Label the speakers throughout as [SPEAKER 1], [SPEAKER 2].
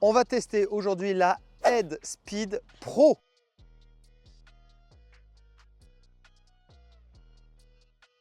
[SPEAKER 1] On va tester aujourd'hui la Headspeed Pro.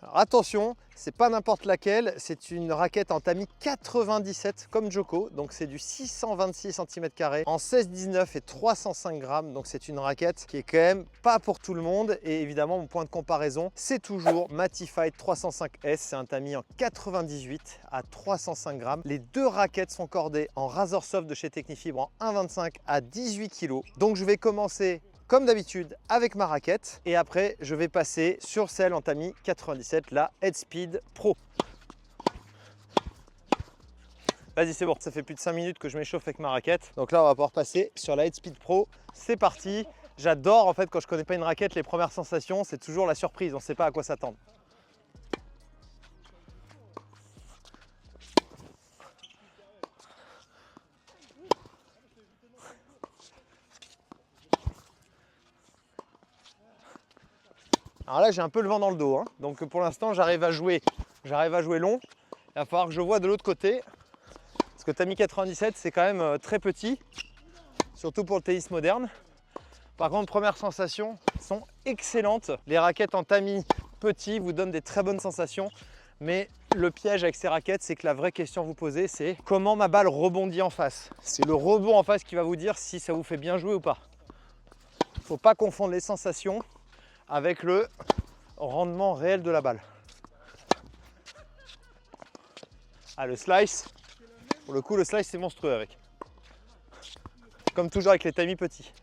[SPEAKER 1] Alors attention, c'est pas n'importe laquelle, c'est une raquette en tamis 97 comme Joko, donc c'est du 626 cm² en 16-19 et 305 grammes, donc c'est une raquette qui est quand même pas pour tout le monde. Et évidemment mon point de comparaison, c'est toujours ma T-Fight 305S, c'est un tamis en 98 à 305 grammes. Les deux raquettes sont cordées en Razor Soft de chez Technifibre en 1,25 à 18 kg. Donc je vais commencer comme d'habitude avec ma raquette et après je vais passer sur celle en tamis 97, la Headspeed Pro. Vas-y, c'est bon, ça fait plus de 5 minutes que je m'échauffe avec ma raquette. Donc là on va pouvoir passer sur la Headspeed Pro. C'est parti. J'adore en fait quand je connais pas une raquette, les premières sensations c'est toujours la surprise, on ne sait pas à quoi s'attendre. Alors là j'ai un peu le vent dans le dos, hein. Donc pour l'instant j'arrive à jouer long. Il va falloir que je vois de l'autre côté. Parce que tamis 97 c'est quand même très petit, surtout pour le tennis moderne. Par contre, premières sensations sont excellentes. Les raquettes en tamis petit vous donnent des très bonnes sensations. Mais le piège avec ces raquettes, c'est que la vraie question à vous poser, c'est comment ma balle rebondit en face. C'est le rebond en face qui va vous dire si ça vous fait bien jouer ou pas. Il ne faut pas confondre les sensations avec le rendement réel de la balle. Ah, le slice, pour le coup, le slice c'est monstrueux avec. Comme toujours avec les tamis petits.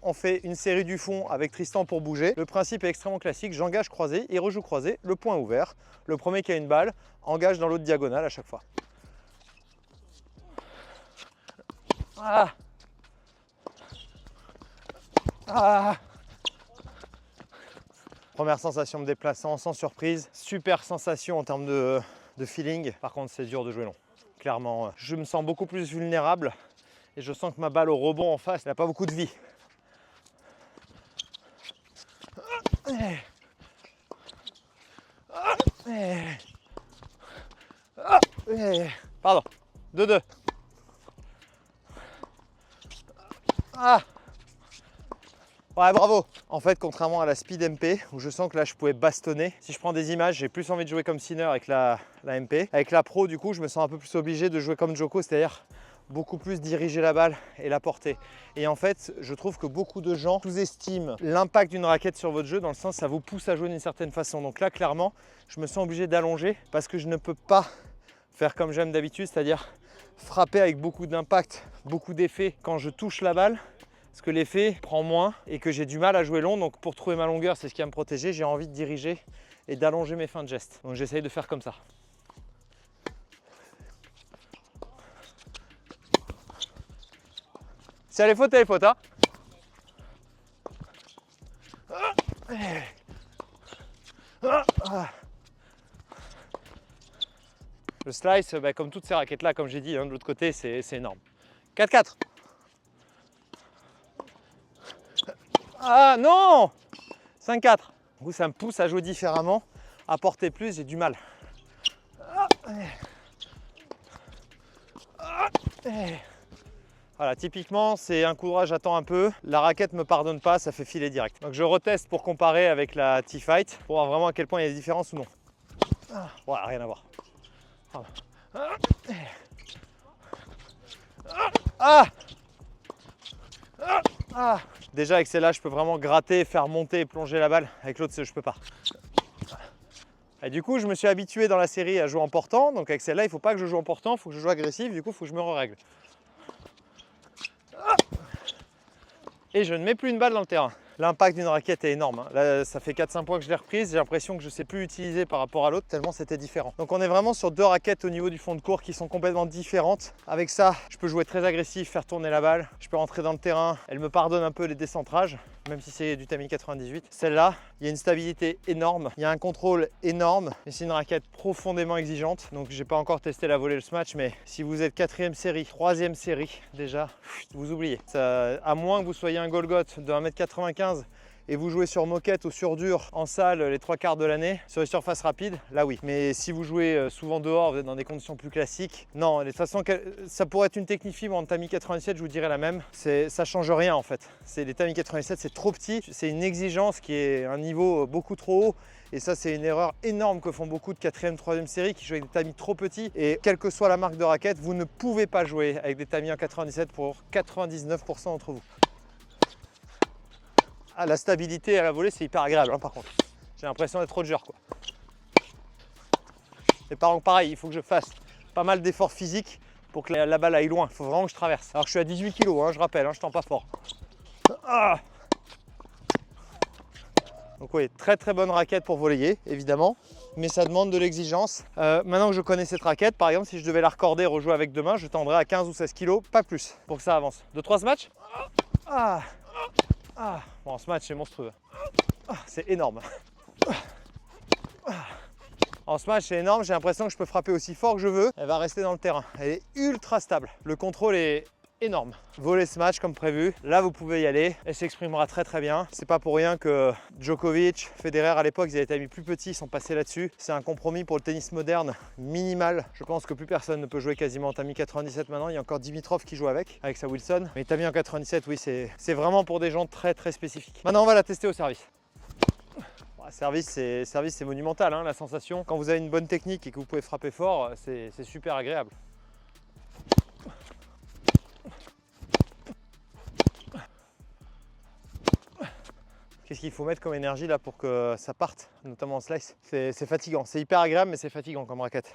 [SPEAKER 1] On fait une série du fond avec Tristan pour bouger. Le principe est extrêmement classique, j'engage croisé, il rejoue croisé, le point ouvert. Le premier qui a une balle engage dans l'autre diagonale à chaque fois. Ah. Ah. Première sensation me déplaçant sans surprise. Super sensation en termes de feeling. Par contre, c'est dur de jouer long. Clairement, je me sens beaucoup plus vulnérable et je sens que ma balle au rebond en face n'a pas beaucoup de vie. Pardon. 2-2. Ah. Ouais, bravo. En fait, contrairement à la Speed MP, où je sens que là je pouvais bastonner, si je prends des images, j'ai plus envie de jouer comme Sinner avec la MP. Avec la Pro, du coup, je me sens un peu plus obligé de jouer comme Joko, c'est-à-dire beaucoup plus diriger la balle et la porter. Et en fait, je trouve que beaucoup de gens sous-estiment l'impact d'une raquette sur votre jeu, dans le sens ça vous pousse à jouer d'une certaine façon. Donc là, clairement, je me sens obligé d'allonger parce que je ne peux pas faire comme j'aime d'habitude, c'est-à-dire frapper avec beaucoup d'impact, beaucoup d'effet quand je touche la balle. Parce que l'effet prend moins et que j'ai du mal à jouer long. Donc pour trouver ma longueur, c'est ce qui va me protéger. J'ai envie de diriger et d'allonger mes fins de geste. Donc j'essaye de faire comme ça. Si elle est faute, elle est faute. Hein. Le slice, comme toutes ces raquettes là, comme j'ai dit, hein, de l'autre côté, c'est énorme. 4-4. Ah non! 5-4. Du coup, ça me pousse à jouer différemment, à porter plus, j'ai du mal. Voilà, typiquement, c'est un coup droit, j'attends un peu. La raquette ne me pardonne pas, ça fait filer direct. Donc je reteste pour comparer avec la T-Fight, pour voir vraiment à quel point il y a des différences ou non. Voilà, rien à voir. Déjà avec celle-là, je peux vraiment gratter, faire monter et plonger la balle. Avec l'autre, je peux pas. Et du coup, je me suis habitué dans la série à jouer en portant. Donc avec celle-là, il ne faut pas que je joue en portant, il faut que je joue agressif. Du coup, il faut que je me règle. Et je ne mets plus une balle dans le terrain. L'impact d'une raquette est énorme. Là, ça fait 4-5 points que je l'ai reprise. J'ai l'impression que je ne sais plus utiliser par rapport à l'autre, tellement c'était différent. Donc on est vraiment sur deux raquettes au niveau du fond de cours qui sont complètement différentes. Avec ça, je peux jouer très agressif, faire tourner la balle. Je peux rentrer dans le terrain. Elle me pardonne un peu les décentrages, même si c'est du tamis 98. Celle-là, il y a une stabilité énorme. Il y a un contrôle énorme. Mais c'est une raquette profondément exigeante. Donc j'ai pas encore testé la volée ce match, mais si vous êtes 4e série, 3e série, déjà, vous oubliez. Ça, à moins que vous soyez un Golgoth de 1,95 m et vous jouez sur moquette ou sur dur en salle les 3/4 de l'année, sur les surfaces rapides, là oui. Mais si vous jouez souvent dehors, vous êtes dans des conditions plus classiques, non, de toute façon, ça pourrait être une technique fibre en Tamiya 97, je vous dirais la même. Ça change rien en fait. Les Tamiya 97, c'est trop petit, c'est une exigence qui est un niveau beaucoup trop haut. Et ça, c'est une erreur énorme que font beaucoup de 4e, 3e série qui jouent avec des tamis trop petits. Et quelle que soit la marque de raquette, vous ne pouvez pas jouer avec des tamis en 97 pour 99% d'entre vous. Ah, la stabilité à la volée, c'est hyper agréable hein, par contre. J'ai l'impression d'être Roger quoi. Et pareil, il faut que je fasse pas mal d'efforts physiques pour que la balle aille loin. Il faut vraiment que je traverse. Alors que je suis à 18 kg, hein, je rappelle, hein, je tends pas fort. Ah. Donc oui, très bonne raquette pour voleyer, évidemment, mais ça demande de l'exigence. Maintenant que je connais cette raquette, par exemple, si je devais la recorder et rejouer avec demain, je tendrais à 15 ou 16 kg, pas plus, pour que ça avance. 2-3 smatchs. Bon, ce match, c'est monstrueux. C'est énorme. En smash, c'est énorme, j'ai l'impression que je peux frapper aussi fort que je veux. Elle va rester dans le terrain. Elle est ultra stable. Le contrôle est énorme. Volley smash comme prévu. Là, vous pouvez y aller. Elle s'exprimera très bien. C'est pas pour rien que Djokovic, Federer à l'époque, ils avaient été mis plus petits, ils sont passés là-dessus. C'est un compromis pour le tennis moderne minimal. Je pense que plus personne ne peut jouer quasiment en Tamiya 97 maintenant. Il y a encore Dimitrov qui joue avec sa Wilson. Mais Tamiya en 97, oui, c'est vraiment pour des gens très spécifiques. Maintenant, on va la tester au service. Service, c'est monumental, hein, la sensation. Quand vous avez une bonne technique et que vous pouvez frapper fort, c'est super agréable. Qu'est-ce qu'il faut mettre comme énergie là pour que ça parte, notamment en slice? C'est fatigant, c'est hyper agréable mais c'est fatigant comme raquette.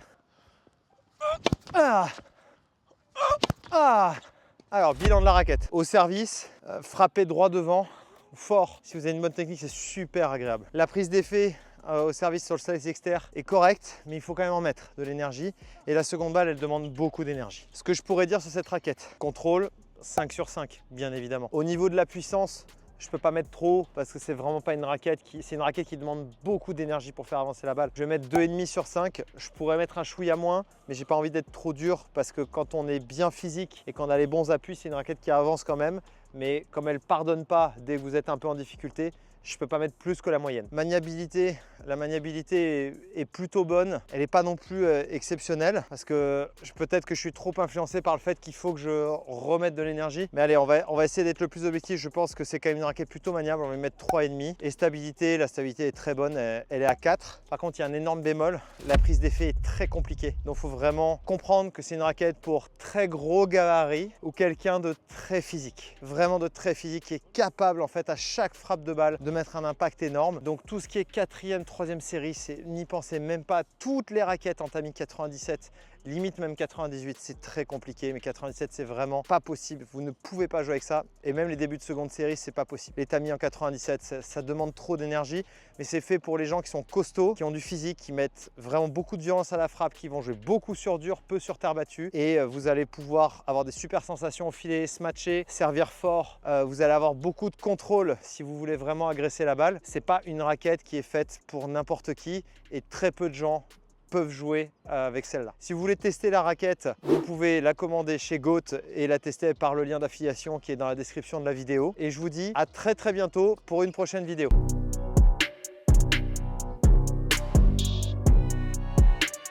[SPEAKER 1] Alors, bilan de la raquette. Au service, frapper droit devant, fort. Si vous avez une bonne technique, c'est super agréable. La prise d'effet au service sur le slice externe est correcte, mais il faut quand même en mettre de l'énergie. Et la seconde balle, elle demande beaucoup d'énergie. Ce que je pourrais dire sur cette raquette, contrôle 5 sur 5, bien évidemment. Au niveau de la puissance, je ne peux pas mettre trop parce que c'est vraiment pas une raquette c'est une raquette qui demande beaucoup d'énergie pour faire avancer la balle. Je vais mettre 2,5 sur 5. Je pourrais mettre un chouïa moins, mais j'ai pas envie d'être trop dur parce que quand on est bien physique et qu'on a les bons appuis, c'est une raquette qui avance quand même. Mais comme elle pardonne pas dès que vous êtes un peu en difficulté, je ne peux pas mettre plus que la moyenne. Maniabilité, la maniabilité est plutôt bonne. Elle n'est pas non plus exceptionnelle parce que peut-être que je suis trop influencé par le fait qu'il faut que je remette de l'énergie. Mais allez, on va essayer d'être le plus objectif. Je pense que c'est quand même une raquette plutôt maniable. On va mettre 3,5. Et stabilité, la stabilité est très bonne. Elle est à 4. Par contre, il y a un énorme bémol. La prise d'effet est très compliquée. Donc, il faut vraiment comprendre que c'est une raquette pour très gros gabarit ou quelqu'un de très physique. Vraiment de très physique qui est capable en fait à chaque frappe de balle de mettre un impact énorme. Donc tout ce qui est 4e, 3e série, n'y pensez même pas. Toutes les raquettes en Tamiya 97, limite même 98, c'est très compliqué, mais 97 c'est vraiment pas possible. Vous ne pouvez pas jouer avec ça. Et même les débuts de seconde série, c'est pas possible. Les Tamiya en 97, ça demande trop d'énergie, mais c'est fait pour les gens qui sont costauds, qui ont du physique, qui mettent vraiment beaucoup de violence à la frappe, qui vont jouer beaucoup sur dur, peu sur terre battue. Et vous allez pouvoir avoir des super sensations au filet, smatcher, servir fort. Vous allez avoir beaucoup de contrôle si vous voulez vraiment agresser la balle. C'est pas une raquette qui est faite pour n'importe qui et très peu de gens peuvent jouer avec celle-là. Si vous voulez tester la raquette, vous pouvez la commander chez GOAT et la tester par le lien d'affiliation qui est dans la description de la vidéo. Et je vous dis à très bientôt pour une prochaine vidéo.